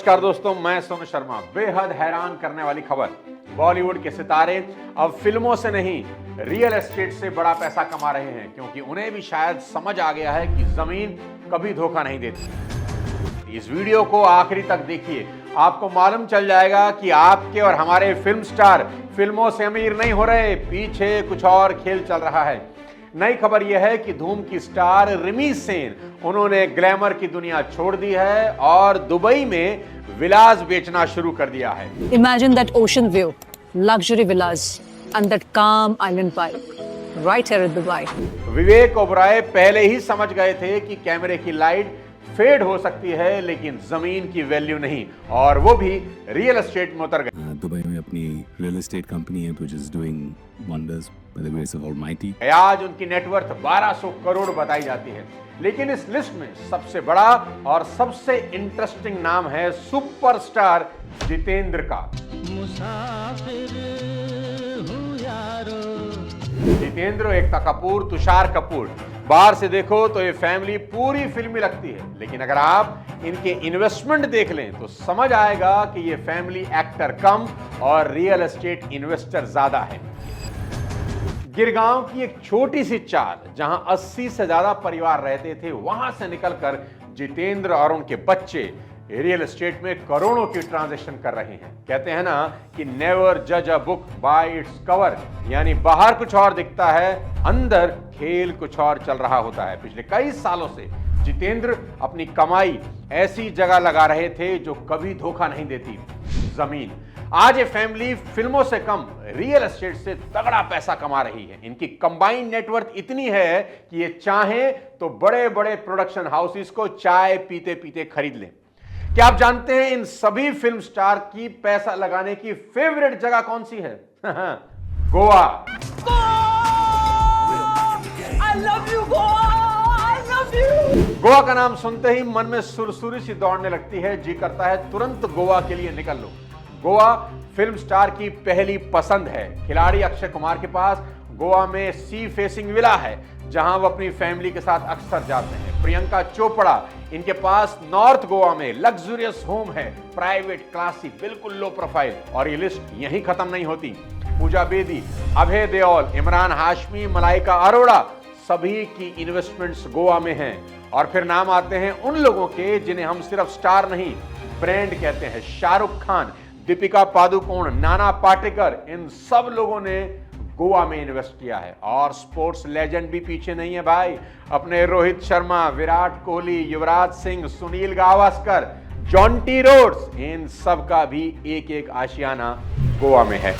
नमस्कार दोस्तों, मैं सोनू शर्मा। बेहद हैरान करने वाली खबर, बॉलीवुड के सितारे अब फिल्मों से नहीं रियल एस्टेट से बड़ा पैसा कमा रहे हैं, क्योंकि उन्हें भी शायद समझ आ गया है कि जमीन कभी धोखा नहीं देती। इस वीडियो को आखिरी तक देखिए, आपको मालूम चल जाएगा कि आपके और हमारे फिल्म स्टार फिल्मों से अमीर नहीं हो रहे, पीछे कुछ और खेल चल रहा है। नई खबर यह है कि धूम की स्टार रिमी सेन, उन्होंने ग्लैमर की दुनिया छोड़ दी है और दुबई में विलास बेचना शुरू कर दिया है। Imagine that ocean view, luxury villas and that calm island vibe right here in Dubai. विवेक ओबराय पहले ही समझ गए थे कि कैमरे की लाइट फेड हो सकती है, लेकिन जमीन की वैल्यू नहीं, और वो भी रियल एस्टेट में उतर गए। दुबई में अपनी रियल एस्टेट कंपनी है which is doing wonders by the grace of Almighty. आज उनकी नेटवर्थ 1200 करोड़ बताई जाती है, लेकिन इस लिस्ट में सबसे बड़ा और सबसे इंटरेस्टिंग नाम है सुपरस्टार जितेंद्र का। जितेंद्र, एकता कपूर, तुषार कपूर, बाहर से देखो तो ये फैमिली पूरी फिल्मी लगती है, लेकिन अगर आप इनके इन्वेस्टमेंट देख लें तो समझ आएगा कि ये फैमिली एक्टर कम और रियल एस्टेट इन्वेस्टर ज्यादा है। गिरगांव की एक छोटी सी चाल, जहां 80 से ज्यादा परिवार रहते थे, वहां से निकलकर जितेंद्र और उनके बच्चे रियल एस्टेट में करोड़ों की ट्रांजैक्शन कर रहे हैं। कहते हैं ना कि नेवर जज a book by its cover, यानी बाहर कुछ और दिखता है, अंदर खेल कुछ और चल रहा होता है। पिछले कई सालों से जितेंद्र अपनी कमाई ऐसी जगह लगा रहे थे जो कभी धोखा नहीं देती, जमीन। आज ये फैमिली फिल्मों से कम रियल एस्टेट से तगड़ा पैसा कमा रही है। इनकी कंबाइंड नेटवर्थ इतनी है कि ये चाहें तो बड़े बड़े प्रोडक्शन हाउसेस को चाय पीते पीते खरीद लें। क्या आप जानते हैं इन सभी फिल्म स्टार की पैसा लगाने की फेवरेट जगह कौन सी है? Goa. I love you, Goa! I love you! Goa का नाम सुनते ही मन में सुरसुरी सी दौड़ने लगती है, जी करता है तुरंत गोवा के लिए निकल लो। गोवा फिल्म स्टार की पहली पसंद है। खिलाड़ी अक्षय कुमार के पास गोवा में सी फेसिंग विला है, जहां वो अपनी फैमिली के साथ अक्सर जाते हैं। प्रियंका चोपड़ा, इनके पास नॉर्थ गोवा में लग्जूरियस होम है, प्राइवेट, क्लासी, बिल्कुल लो प्रोफाइल। और ये लिस्ट यहीं खत्म नहीं होती। पूजा बेदी, अभय देओल, इमरान हाशमी, मलाइका अरोड़ा, सभी की इन्वेस्टमेंट्स गोवा में हैं। और फिर नाम आते हैं उन लोगों के जिन्हें हम सिर्फ स्टार नहीं ब्रांड कहते हैं। शाहरुख खान, दीपिका पादुकोण, नाना पाटेकर, इन सब लोगों ने गोवा में इन्वेस्ट किया है। और स्पोर्ट्स लेजेंड भी पीछे नहीं है भाई। अपने रोहित शर्मा, विराट कोहली, युवराज सिंह, सुनील गावस्कर, जॉन्टी रोड्स, इन सब का भी एक एक आशियाना गोवा में है।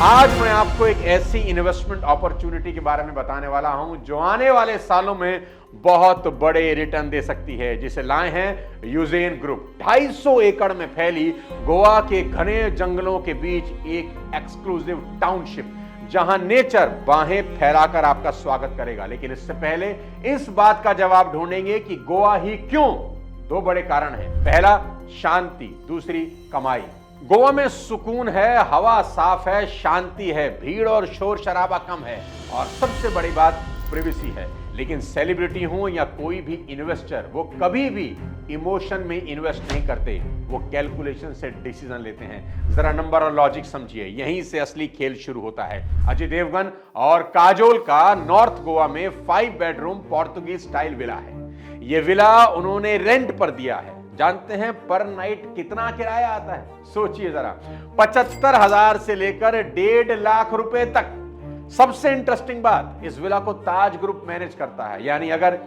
आज मैं आपको एक ऐसी इन्वेस्टमेंट अपॉर्चुनिटी के बारे में बताने वाला हूं जो आने वाले सालों में बहुत बड़े रिटर्न दे सकती है, जिसे लाए हैं यूजेन ग्रुप। 250 एकड़ में फैली गोवा के घने जंगलों के बीच एक एक्सक्लूसिव टाउनशिप, जहां नेचर बाहें फैलाकर आपका स्वागत करेगा। लेकिन इससे पहले इस बात का जवाब ढूंढेंगे कि गोवा ही क्यों। दो बड़े कारण हैं। पहला, शांति, दूसरी, कमाई। गोवा में सुकून है, हवा साफ है, शांति है, भीड़ और शोर शराबा कम है, और सबसे बड़ी बात प्रिवेसी है। लेकिन सेलिब्रिटी हो या कोई भी इन्वेस्टर, वो कभी भी इमोशन में इन्वेस्ट नहीं करते, वो कैलकुलेशन से डिसीजन लेते हैं। जरा नंबर और लॉजिक समझिए, यहीं से असली खेल शुरू होता है। अजय देवगन और काजोल का नॉर्थ गोवा में 5 बेडरूम पोर्तुगीज स्टाइल विला है। यह विला उन्होंने रेंट पर दिया है। जानते हैं पर नाइट कितना किराया आता है? सोचिए जरा, 75,000 से लेकर 1.5 लाख रुपए तक। सबसे इंटरेस्टिंग बात, इस विला को ताज ग्रुप मैनेज करता है, यानी अगर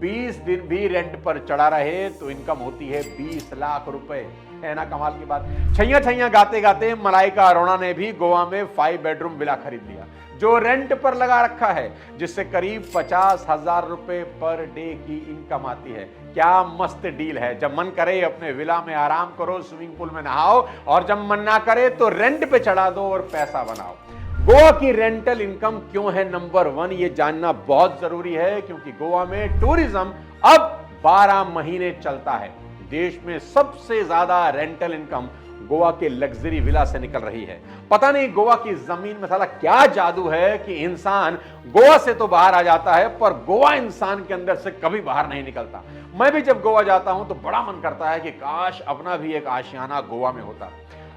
20 दिन भी रेंट पर चढ़ा रहे तो इनकम होती है 20 लाख रुपए। है ना कमाल की बात? छैया छैया गाते गाते मलाइका अरोड़ा ने भी गोवा में 5 बेडरूम विला खरीद लिया, जो रेंट पर लगा रखा है, जिससे करीब 50,000 रुपए पर डे की इनकम आती है। क्या मस्त डील है। जब मन करे अपने विला में आराम करो, स्विमिंग पूल में नहाओ, और जब मन ना करे तो रेंट पे चढ़ा दो और पैसा बनाओ। गोवा की रेंटल इनकम क्यों है नंबर 1, ये जानना बहुत जरूरी है, क्योंकि गोवा में टूरिज्म अब 12 महीने चलता है। देश में सबसे ज्यादा रेंटल इनकम गोवा के लग्जरी विला से निकल रही है। पता नहीं गोवा की जमीन में साला क्या जादू है कि इंसान गोवा से तो बाहर आ जाता है पर गोवा इंसान के अंदर से कभी बाहर नहीं निकलता। मैं भी जब गोवा जाता हूं तो बड़ा मन करता है कि काश अपना भी एक आशियाना गोवा में होता।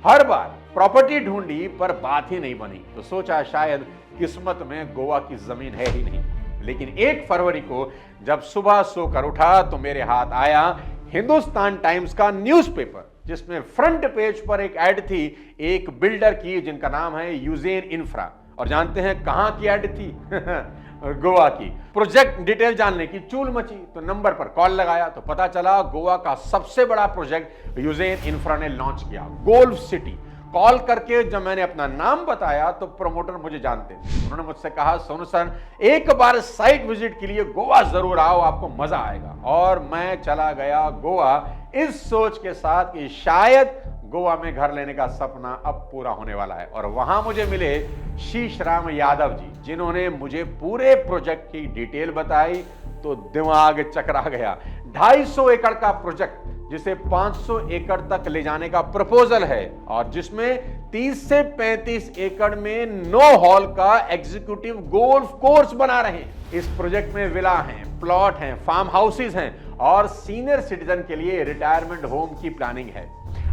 हर बार प्रॉपर्टी ढूंढी पर बात ही नहीं बनी, तो सोचा शायद किस्मत में गोवा की जमीन है ही नहीं। लेकिन 1 फरवरी को जब सुबह सोकर उठा तो मेरे हाथ आया हिंदुस्तान टाइम्स का न्यूज़पेपर, जिसमें फ्रंट पेज पर एक ऐड थी एक बिल्डर की जिनका नाम है यूजेन इंफ्रा। और जानते हैं कहां की ऐड थी? गोवा की। प्रोजेक्ट डिटेल जानने की चूल मची तो नंबर पर कॉल लगाया तो पता चला गोवा का सबसे बड़ा प्रोजेक्ट यूजेन इंफ्रा ने लॉन्च किया, गोल्फ सिटी। कॉल करके जब मैंने अपना नाम बताया तो प्रमोटर मुझे जानते थे। उन्होंने मुझसे कहा, सोनू सर एक बार साइट विजिट के लिए गोवा जरूर आओ, आपको मजा आएगा। और मैं चला गया गोवा इस सोच के साथ कि शायद गोवा में घर लेने का सपना अब पूरा होने वाला है। और वहां मुझे मिले शीशराम यादव जी, जिन्होंने मुझे पूरे प्रोजेक्ट की डिटेल बताई तो दिमाग चकरा गया। 250 एकड़ का प्रोजेक्ट जिसे 500 एकड़ तक ले जाने का प्रपोजल है और जिसमें 30 से 35 एकड़ में 9 हॉल का एग्जीक्यूटिव गोल्फ कोर्स बना रहे हैं। इस प्रोजेक्ट में विला हैं, प्लॉट हैं, फार्म हाउसेज हैं और सीनियर सिटीजन के लिए रिटायरमेंट होम की प्लानिंग है।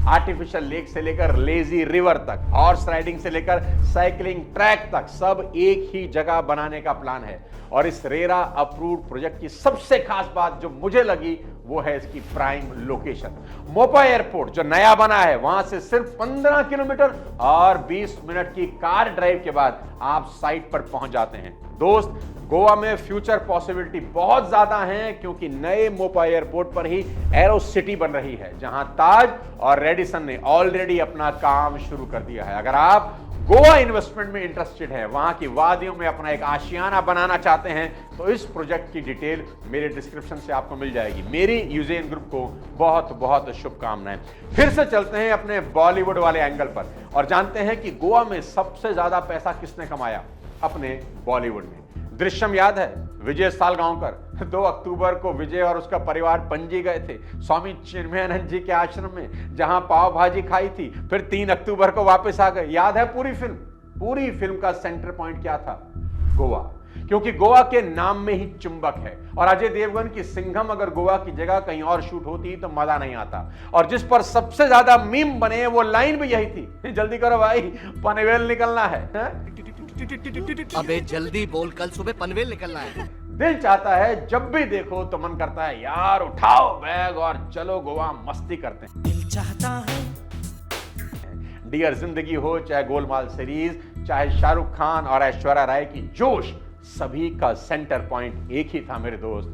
आर्टिफिशियल लेक से लेकर लेजी रिवर तक, हॉर्स राइडिंग से लेकर साइकिलिंग ट्रैक तक सब एक ही जगह बनाने का प्लान है। और इस रेरा अप्रूव्ड प्रोजेक्ट की सबसे खास बात जो मुझे लगी वो है इसकी प्राइम लोकेशन। मोपा एयरपोर्ट जो नया बना है वहां से सिर्फ 15 किलोमीटर और 20 मिनट की कार ड्राइव के बाद आप साइट पर पहुंच जाते हैं। दोस्त, गोवा में फ्यूचर पॉसिबिलिटी बहुत ज्यादा है क्योंकि नए मोपा एयरपोर्ट पर ही एरो सिटी बन रही है, जहां ताज और रेडिसन ने ऑलरेडी अपना काम शुरू कर दिया है। अगर आप गोवा इन्वेस्टमेंट में इंटरेस्टेड है, वहां की वादियों में अपना एक आशियाना बनाना चाहते हैं तो इस प्रोजेक्ट की डिटेल मेरे डिस्क्रिप्शन से आपको मिल जाएगी। मेरी यूजेन ग्रुप को बहुत बहुत शुभकामनाएं। फिर से चलते हैं अपने बॉलीवुड वाले एंगल पर और जानते हैं कि गोवा में सबसे ज्यादा पैसा किसने कमाया अपने बॉलीवुड में। दृश्यम याद है? विजय सालगांवकर 2 अक्टूबर को विजय और उसका परिवार पणजी गए थे स्वामी चिन्मयानंद जी के आश्रम में, जहां पाव भाजी खाई थी। फिर 3 अक्टूबर को वापस आ गए। याद है पूरी फिल्म? पूरी फिल्म का सेंटर पॉइंट क्या था? गोवा, क्योंकि गोवा के नाम में ही चुंबक है। और अजय देवगन की सिंघम अगर गोवा की जगह कहीं और शूट होती तो मजा नहीं आता। और जिस पर सबसे ज्यादा मीम बने वो लाइन भी यही थी, जल्दी करो भाई पनवेल निकलना है। अबे जल्दी बोल, कल सुबह पनवेल निकलना है। दिल चाहता है जब भी देखो तो मन करता है यार उठाओ बैग और चलो गोवा मस्ती करते हैं। दिल चाहता है। डियर जिंदगी हो चाहे गोलमाल सीरीज, चाहे शाहरुख खान और ऐश्वर्या राय की जोश, सभी का सेंटर पॉइंट एक ही था मेरे दोस्त,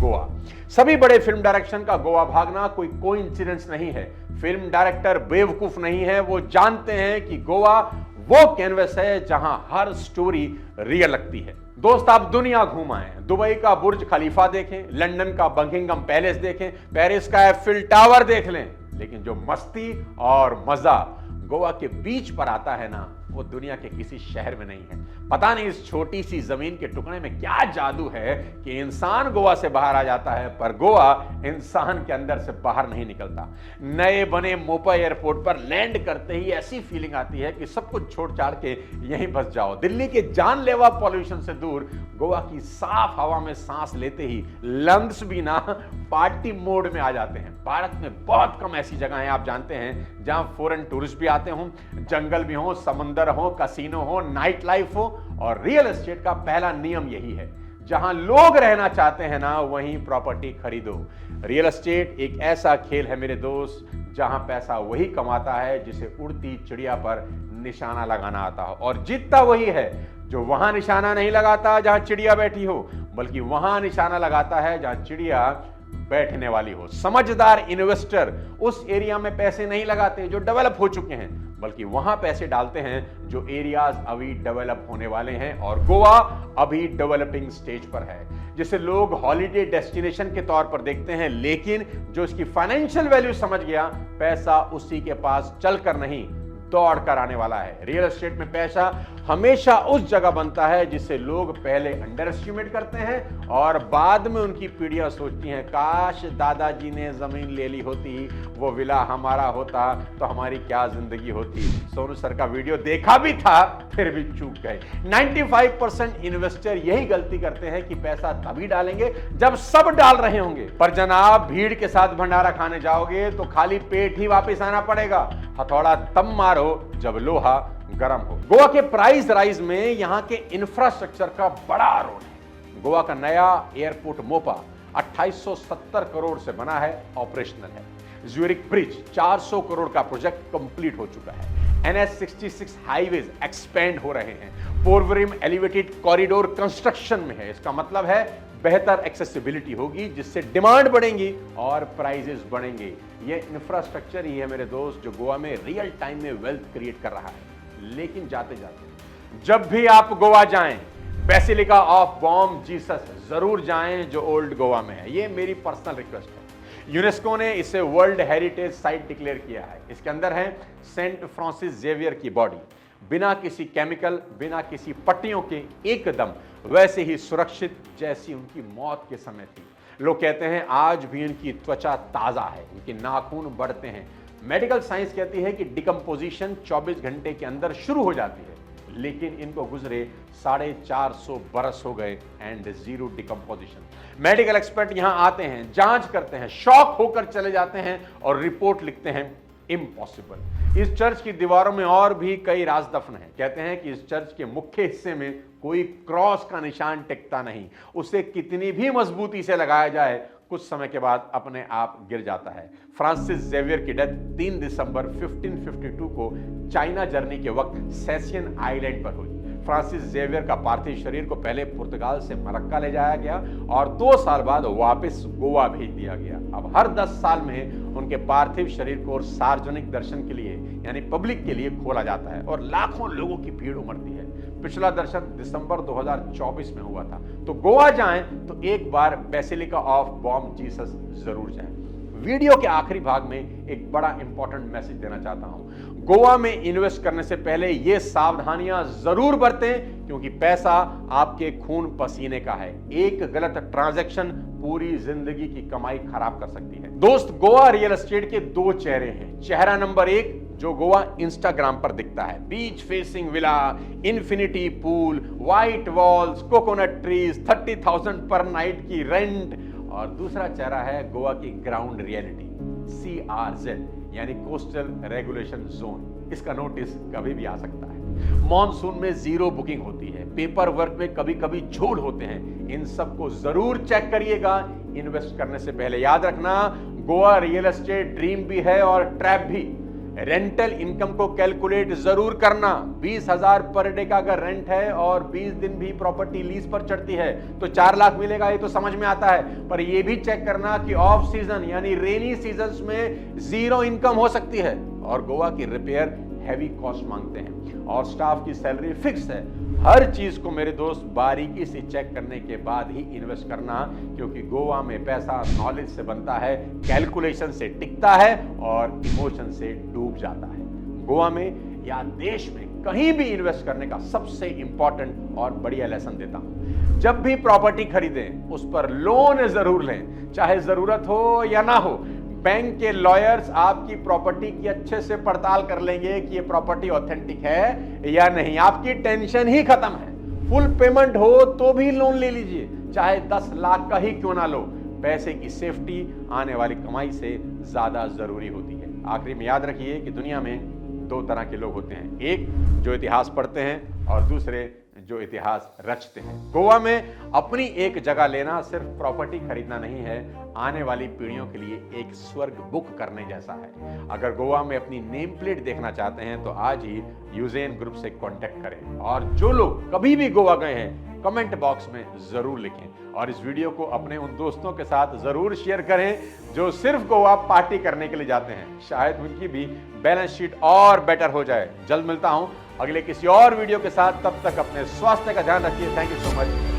गोवा। सभी बड़े फिल्म डायरेक्शन का गोवा भागना कोई कोइंसिडेंस नहीं है। फिल्म डायरेक्टर बेवकूफ नहीं है, वो जानते हैं कि गोवा वो कैनवस है जहां हर स्टोरी रियल लगती है। दोस्त, आप दुनिया घूम आए, दुबई का बुर्ज खलीफा देखें, लंदन का बकिंगम पैलेस देखें, पेरिस का एफिल टावर देख लें, लेकिन जो मस्ती और मजा गोवा के बीच पर आता है ना, वो दुनिया के किसी शहर में नहीं है। पता नहीं इस छोटी सी जमीन के टुकड़े में क्या जादू है कि इंसान गोवा से बाहर आ जाता है पर गोवा इंसान के अंदर से बाहर नहीं निकलता। नए बने मोपा एयरपोर्ट पर लैंड करते ही ऐसी फीलिंग आती है कि सब कुछ छोड़ छाड़ के यहीं बस जाओ। दिल्ली के जानलेवा पॉल्यूशन से दूर गोवा की साफ हवा में सांस लेते ही लंग्स भी ना पार्टी मोड में आ जाते हैं। भारत में बहुत कम ऐसी जगह हैं, आप जानते हैं, जहां फॉरेन टूरिस्ट भी आते हों, जंगल भी हो, समंदर हो, कैसीनो हो, नाइट लाइफ हो। और रियल एस्टेट का पहला नियम यही है, जहां लोग रहना चाहते हैं ना वहीं प्रॉपर्टी खरीदो। रियल एस्टेट एक ऐसा खेल है मेरे दोस्त, जहां पैसा वही कमाता है जिसे उड़ती चिड़िया पर निशाना लगाना आता हो, और जीतता वही है जो वहां निशाना नहीं लगाता जहां चिड़िया बैठी हो, बल्कि वहां निशाना लगाता है जहां चिड़िया बैठने वाली हो। समझदार इन्वेस्टर उस एरिया में पैसे नहीं लगाते जो डेवलप हो चुके हैं, बल्कि वहां पैसे डालते हैं जो एरियाज अभी डेवलप होने वाले हैं। और गोवा अभी डेवलपिंग स्टेज पर है, जिसे लोग हॉलिडे डेस्टिनेशन के तौर पर देखते हैं, लेकिन जो इसकी फाइनेंशियल वैल्यू समझ गया, पैसा उसी के पास चलकर नहीं दौड़ कर आने वाला है। रियल एस्टेट में पैसा हमेशा उस जगह बनता है जिसे लोग पहले अंडर एस्टिमेट करते हैं और बाद में उनकी पीढ़ियां सोचती हैं काश दादाजी ने जमीन ले ली होती, वो विला हमारा होता तो हमारी क्या जिंदगी होती। सोनू सर का वीडियो देखा भी था फिर भी चूक गए। 95% इन्वेस्टर यही गलती करते हैं कि पैसा तभी डालेंगे जब सब डाल रहे होंगे, पर जनाब भीड़ के साथ भंडारा खाने जाओगे तो खाली पेट ही वापस आना पड़ेगा। हथौड़ा तब मारो जब लोहा गर्म हो। गोवा के प्राइस राइज में यहां के इंफ्रास्ट्रक्चर का बड़ा रोल है। गोवा का नया एयरपोर्ट मोपा 2870 करोड़ से बना है, ऑपरेशनल है। ज्यूरिक ब्रिज 400 करोड़ का प्रोजेक्ट कंप्लीट हो चुका है। NH66 हाईवेज एक्सपेंड हो रहे हैं। पोरवरिम एलिवेटेड कॉरिडोर कंस्ट्रक्शन में है। इसका मतलब है बेहतर एक्सेसिबिलिटी होगी जिससे डिमांड बढ़ेंगी और प्राइजेस बढ़ेंगे। ये इंफ्रास्ट्रक्चर ही है मेरे दोस्त जो गोवा में रियल टाइम में वेल्थ क्रिएट कर रहा है। लेकिन जाते जाते जब भी आप गोवा जाएं, बेसिलिका ऑफ बॉम जीसस जरूर जाएं जो ओल्ड गोवा में है। ये मेरी पर्सनल रिक्वेस्ट है। यूनेस्को ने इसे वर्ल्ड हेरिटेज साइट डिक्लेयर किया है। इसके अंदर है सेंट फ्रांसिस जेवियर की बॉडी, बिना किसी केमिकल, बिना किसी पट्टियों के, एकदम वैसे ही सुरक्षित जैसी उनकी मौत के समय थी। लोग कहते हैं आज भी उनकी त्वचा ताजा है, उनके नाखून बढ़ते हैं। मेडिकल साइंस कहती है कि डिकम्पोजिशन 24 घंटे के अंदर शुरू हो जाती है, लेकिन इनको गुजरे 450 बरस हो गए and zero decomposition. Medical expert यहां आते हैं, जांच करते हैं, शॉक होकर चले जाते हैं और रिपोर्ट लिखते हैं इम्पॉसिबल। इस चर्च की दीवारों में और भी कई राज दफन हैं। कहते हैं कि इस चर्च के मुख्य हिस्से में कोई क्रॉस का निशान टिकता नहीं, उसे कितनी भी मजबूती से लगाया जाए कुछ समय के बाद अपने आप गिर जाता है। फ्रांसिस जेवियर की डेथ 3 दिसंबर 1552 को चाइना जर्नी के वक्त सेसियन आइलैंड पर हुई। फ्रांसिस जेवियर का पार्थिव शरीर को पहले पुर्तगाल से मरक्का ले जाया गया और 2 साल बाद वापस गोवा भेज दिया गया। अब हर 10 साल में उनके पार्थिव शरीर को सार्वजनिक दर्शन के लिए यानी पब्लिक के लिए खोला जाता है और लाखों लोगों की भीड़ उमड़ती है। पिछला दर्शन दिसंबर 2024 में हुआ था। तो गोवा जाएं तो एक बार बेसिलिका ऑफ बॉम जीसस जरूर जाएं। वीडियो के आखिरी भाग में एक बड़ा इंपॉर्टेंट मैसेज देना चाहता हूं। गोवा में इन्वेस्ट करने से पहले ये सावधानियां जरूर बरतें क्योंकि पैसा आपके खून पसीने का है। एक गलत ट्रांजैक्शन पूरी जिंदगी की कमाई खराब कर सकती है। दोस्त, गोवा रियल एस्टेट के 2 चेहरे हैं। चेहरा नंबर 1 जो गोवा इंस्टाग्राम पर दिखता है, beach facing villa, infinity pool, white walls, coconut trees, 30,000 पर नाइट की रेंट। और दूसरा चेहरा है गोवा की ग्राउंड रियलिटी, CRZ यानी कोस्टल रेगुलेशन जोन। इसका नोटिस कभी भी आ सकता है। मॉनसून में जीरो बुकिंग होती है, पेपर वर्क में कभी कभी झोल होते हैं। इन सब को जरूर चेक करिएगा इन्वेस्ट करने से पहले। याद रखना, गोवा रियल एस्टेट ड्रीम भी है और ट्रैप भी। रेंटल इनकम को कैलकुलेट जरूर करना। 20,000 पर डे का अगर रेंट है और 20 दिन भी प्रॉपर्टी लीज पर चढ़ती है तो 4 लाख मिलेगा, ये तो समझ में आता है। पर ये भी चेक करना कि ऑफ सीजन यानी रेनी सीजन्स में जीरो इनकम हो सकती है और गोवा की रिपेयर हैवी कॉस्ट मांगते हैं और स्टाफ की सैलरी फिक्स है। हर चीज को मेरे दोस्त बारीकी से चेक करने के बाद ही इन्वेस्ट करना, क्योंकि गोवा में पैसा नॉलेज से बनता है, कैलकुलेशन से टिकता है और इमोशन से डूब जाता है। गोवा में या देश में कहीं भी इन्वेस्ट करने का सबसे इंपॉर्टेंट और बढ़िया लेसन देता हूं। जब भी प्रॉपर्टी खरीदें उस पर लोन जरूर लें, चाहे जरूरत हो या ना हो। बैंक के लॉयर्स आपकी प्रॉपर्टी की अच्छे से पड़ताल कर लेंगे कि ये प्रॉपर्टी ऑथेंटिक है या नहीं। आपकी टेंशन ही खत्म है। फुल पेमेंट हो तो भी लोन ले लीजिए, चाहे 10 लाख का ही क्यों ना लो। पैसे की सेफ्टी आने वाली कमाई से ज्यादा जरूरी होती है। आखिरी में याद रखिए कि दुनिया में 2 तरह के लोग होते हैं, एक जो इतिहास पढ़ते हैं और दूसरे जो इतिहास रचते हैं। गोवा में अपनी एक जगह लेना सिर्फ प्रॉपर्टी खरीदना नहीं है, आने वाली पीढ़ियों के लिए एक स्वर्ग बुक करने जैसा है। अगर गोवा में अपनी नेम प्लेट देखना चाहते हैं तो आज ही यूजेन ग्रुप से कांटेक्ट करें। और जो लोग कभी भी गोवा गए हैं कमेंट बॉक्स में जरूर लिखें और इस वीडियो को अपने उन दोस्तों के साथ जरूर शेयर करें जो सिर्फ गोवा पार्टी करने के लिए जाते हैं। शायद उनकी भी बैलेंस शीट और बेटर हो जाए। जल्द मिलता हूं अगले किसी और वीडियो के साथ, तब तक अपने स्वास्थ्य का ध्यान रखिए। Thank you so much.